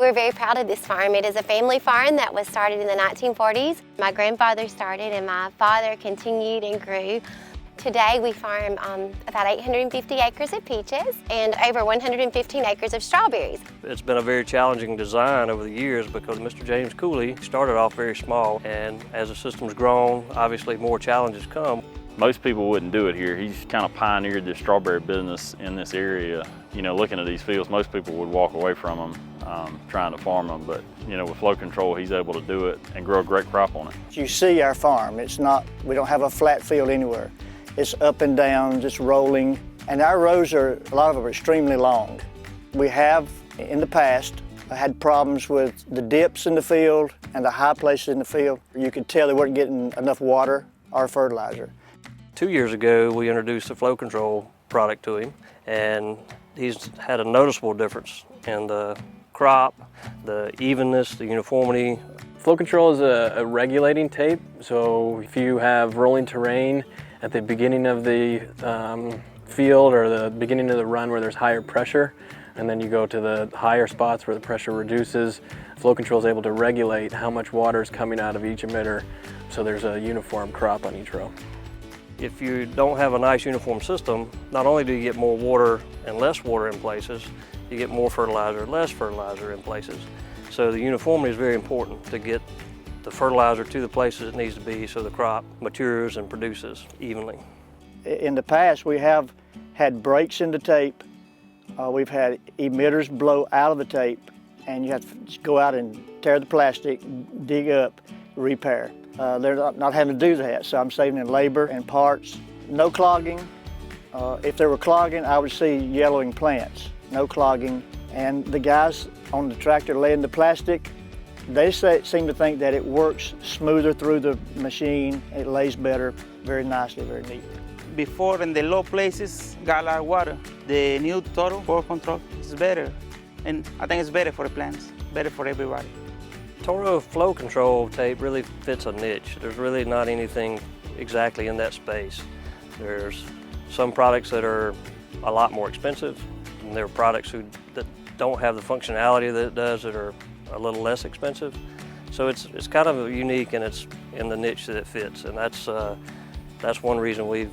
We're very proud of this farm. It is a family farm that was started in the 1940s. My grandfather started and my father continued and grew. Today we farm about 850 acres of peaches and over 115 acres of strawberries. It's been a very challenging design over the years because Mr. James Cooley started off very small, and as the system's grown, obviously more challenges come. Most people wouldn't do it here. He's kind of pioneered the strawberry business in this area. You know, looking at these fields, most people would walk away from them trying to farm them, but you know, with FlowControl, he's able to do it and grow a great crop on it. You see our farm, we don't have a flat field anywhere. It's up and down, just rolling. And our rows a lot of them are extremely long. We have, in the past, had problems with the dips in the field and the high places in the field. You could tell they weren't getting enough water or fertilizer. 2 years ago, we introduced the FlowControl product to him, and he's had a noticeable difference in the crop, the evenness, the uniformity. FlowControl is a regulating tape, so if you have rolling terrain at the beginning of the field or the beginning of the run where there's higher pressure, and then you go to the higher spots where the pressure reduces, FlowControl is able to regulate how much water is coming out of each emitter, so there's a uniform crop on each row. If you don't have a nice uniform system, not only do you get more water and less water in places, you get more fertilizer, less fertilizer in places. So the uniformity is very important to get the fertilizer to the places it needs to be so the crop matures and produces evenly. In the past, we have had breaks in the tape. We've had emitters blow out of the tape, and you have to go out and tear the plastic, dig up, repair. They're not having to do that, so I'm saving in labor and parts. No clogging. If there were clogging, I would see yellowing plants. No clogging. And the guys on the tractor laying the plastic, they seem to think that it works smoother through the machine. It lays better, very nicely, very neat. Before, in the low places, got a lot of water. The new Toro FlowControl is better, and I think it's better for the plants, better for everybody. Toro FlowControl tape really fits a niche. There's really not anything exactly in that space. There's some products that are a lot more expensive, and there are products that don't have the functionality that it does that are a little less expensive. So it's kind of unique, and it's in the niche that it fits, and that's one reason we've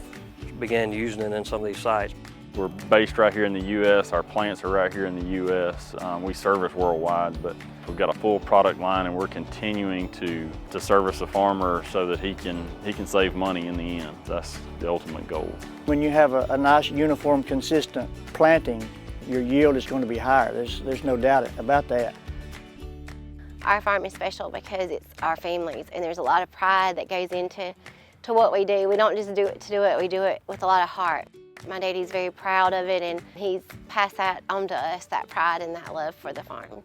began using it in some of these sites. We're based right here in the U.S. Our plants are right here in the U.S. We service worldwide, but we've got a full product line, and we're continuing to service the farmer so that he can save money in the end. That's the ultimate goal. When you have a nice, uniform, consistent planting, your yield is going to be higher. There's no doubt about that. Our farm is special because it's our families, and there's a lot of pride that goes into what we do. We don't just do it to do it, we do it with a lot of heart. My daddy's very proud of it, and he's passed that on to us, that pride and that love for the farm.